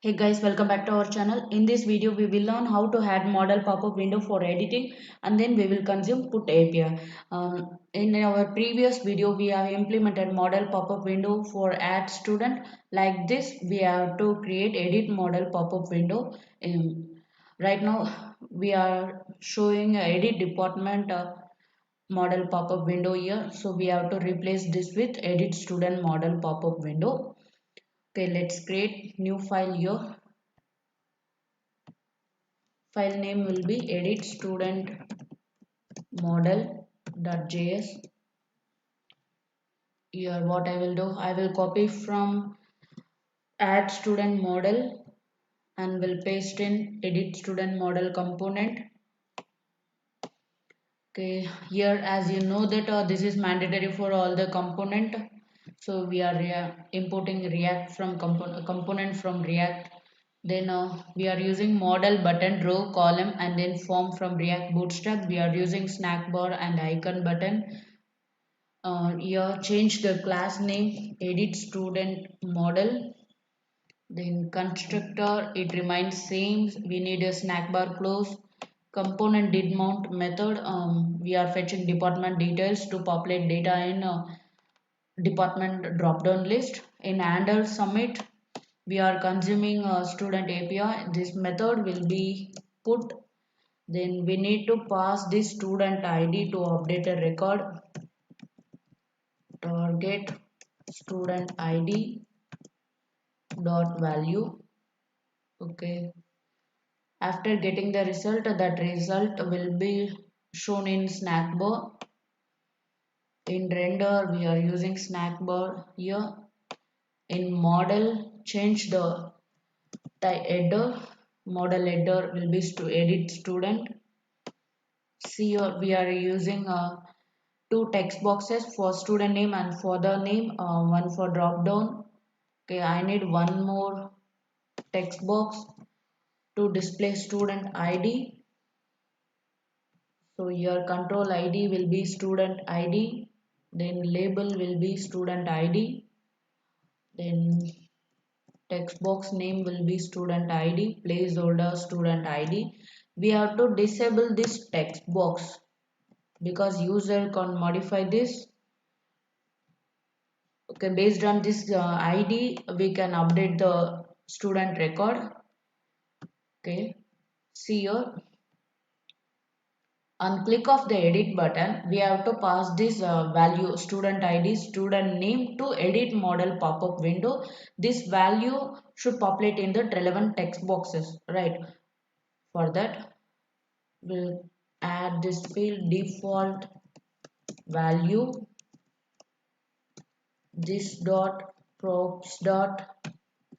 Hey guys, welcome back to our channel. In this video, we will learn how to add model pop-up window for editing, and then we will consume put API. In our previous video, we have implemented model pop-up window for add student. Like this, we have to create edit model pop-up window. Right now, we are showing a edit department model pop-up window here. So we have to replace this with edit student model pop-up window. Okay, let's create new file here. File name will be edit student model.js. Here what I will do, I will copy from add student model and will paste in edit student model component. Okay, here as you know that this is mandatory for all the component, so we are importing react from component from react. Then we are using model button row column and then form from react bootstrap. We are using snack bar and icon button. Here change the class name edit student model. Then constructor, it remains same. We need a snack bar close. Component did mount method. We are fetching department details to populate data in department drop down list. In handle submit, we are consuming student API. This method will be put. Then we need to pass this student ID to update a record. Target student ID dot value. Okay, after getting the result, that result will be shown in snack bar. In render, we are using snack bar here. In model, change the header. Model header will be to edit student. See here, we are using two text boxes for student name and for the name, one for drop down. Okay, I need one more text box to display student ID. So your control ID will be student ID, then label will be student ID, then text box name will be student ID, placeholder student ID. We have to disable this text box because user can modify this. Okay, based on this ID, we can update the student record. Okay, see here. On click of the edit button, we have to pass this value student ID, student name to edit model pop-up window. This value should populate in the relevant text boxes, right? For that, we'll add this field default value, this dot props dot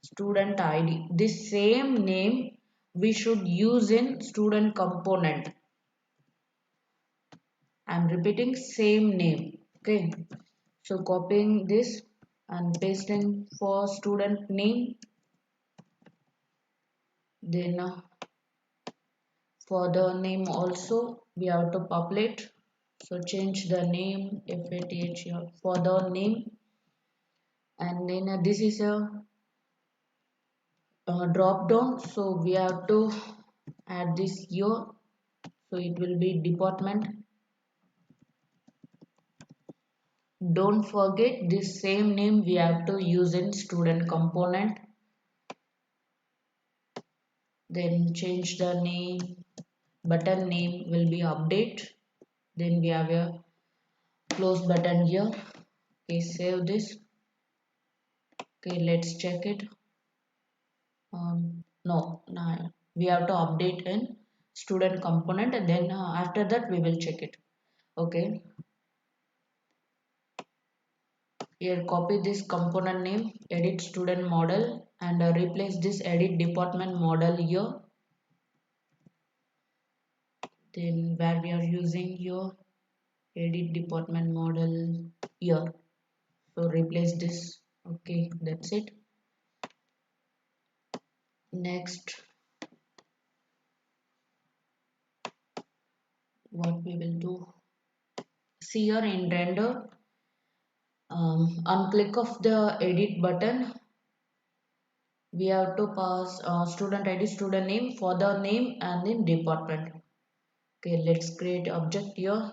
student ID. This same name we should use in student component. I'm repeating same name. Okay. So copying this and pasting for student name. Then for the name also we have to populate. So change the name FATH here for the name. And then this is a drop down. So we have to add this here. So it will be department. Don't forget this same name we have to use in student component. Then change the name, button name will be update. Then we have a close button here. Okay, save this. Okay, let's check it. No, we have to update in student component, and then after that we will check it. Okay, here copy this component name edit student model and replace this edit department model here. Then where we are using your edit department model here, so replace this. Okay, that's it. Next, what we will do, see here in render, on click of the edit button, we have to pass student ID, student name, father name, and then department. Okay, let's create object here.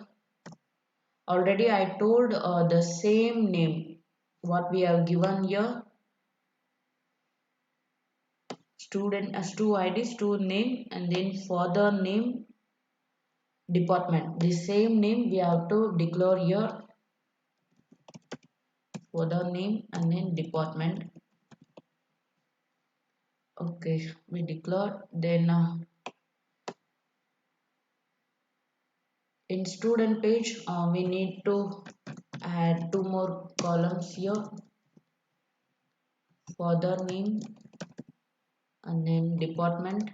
Already I told the same name what we have given here, student as to ID, student name, and then father name, department. The same name we have to declare here, father name, and then department. Okay, we declare. Then in student page, we need to add two more columns here, father name and then department.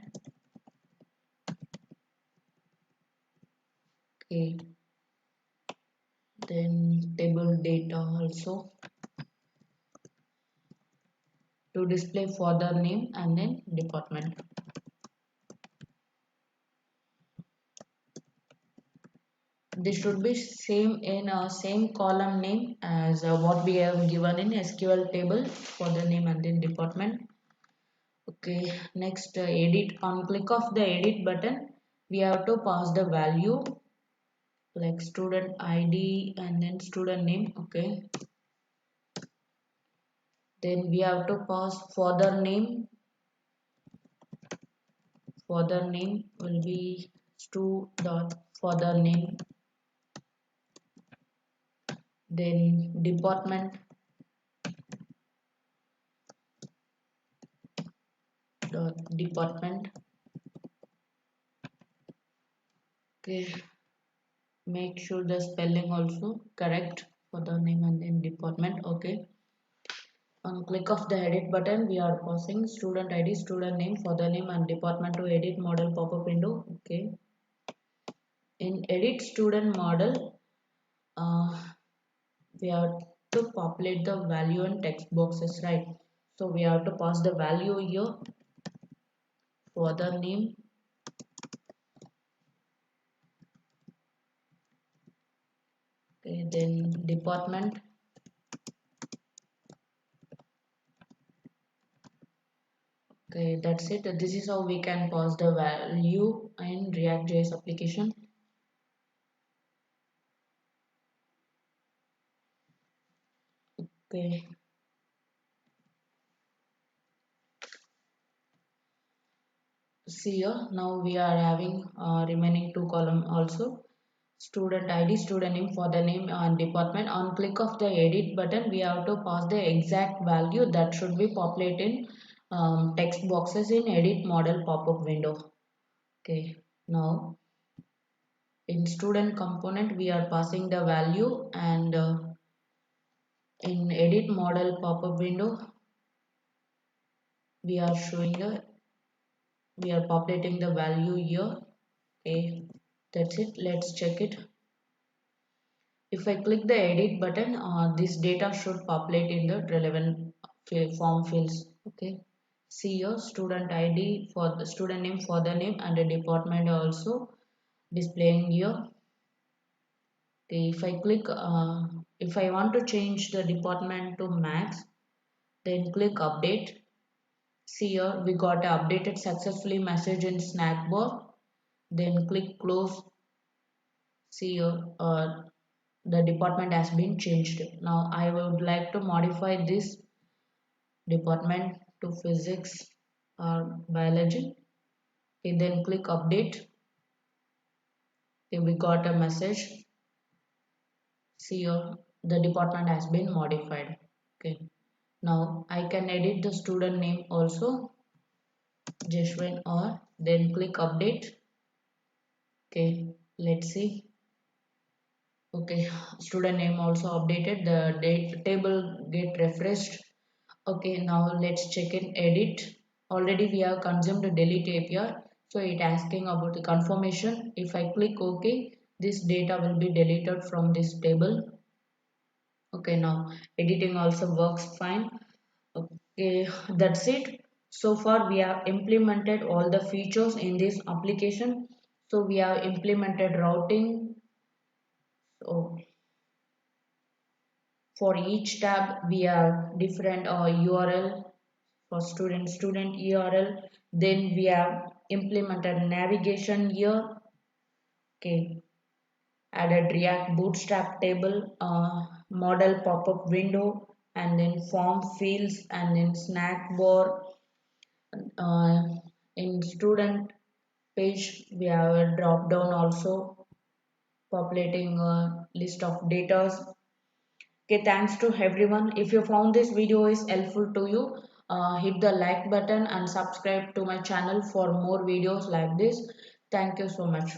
Okay, then table data also to display father name and then department. This should be same in same column name as what we have given in SQL table, father name and then department. Okay, next edit. On click of the edit button, we have to pass the value like student ID and then student name. Okay, then we have to pass father name. Father name will be stu dot father name. Then department dot department. Okay, make sure the spelling also correct for the name and then department. Okay, on click of the edit button, we are passing student ID, student name, father name, and department to edit model pop-up window. Okay, in edit student model, uh, we have to populate the value and text boxes, right? So we have to pass the value here, father name, okay, then department. Okay, that's it. This is how we can pass the value in React.js application. Okay, see here. Now we are having remaining two column also. Student ID, student name, father name, and department. On click of the edit button, we have to pass the exact value that should be populated in text boxes in edit model pop-up window. Okay, now in student component, we are passing the value and in edit model pop-up window we are showing the we are populating the value here. Okay, that's it. Let's check it. If I click the edit button, this data should populate in the relevant form fields. Okay, see your student ID for the student name, father name, and the department also displaying here. Okay, if I want to change the department to max, then click update. See here, we got a updated successfully message in snack bar. Then click close. See here, the department has been changed. Now I would like to modify this department to physics or biology. Okay, then click update. Okay, we got a message. See here, the department has been modified. Okay, now I can edit the student name also, Jeshwin, or then click update. Okay, let's see. Okay, student name also updated, the date table get refreshed. Okay, now let's check in edit. Already we have consumed the delete API, so it asking about the confirmation. If I click OK, this data will be deleted from this table. Okay, now editing also works fine. Okay, that's it. So far we have implemented all the features in this application. So we have implemented routing. So for each tab we have different URL for student URL. Then we have implemented navigation here. Okay, added React Bootstrap table, modal pop-up window, and then form fields, and then snack bar. Uh, in student page, we have a drop down also populating a list of data. Okay, thanks to everyone. If you found this video is helpful to you, hit the like button and subscribe to my channel for more videos like this. Thank you so much.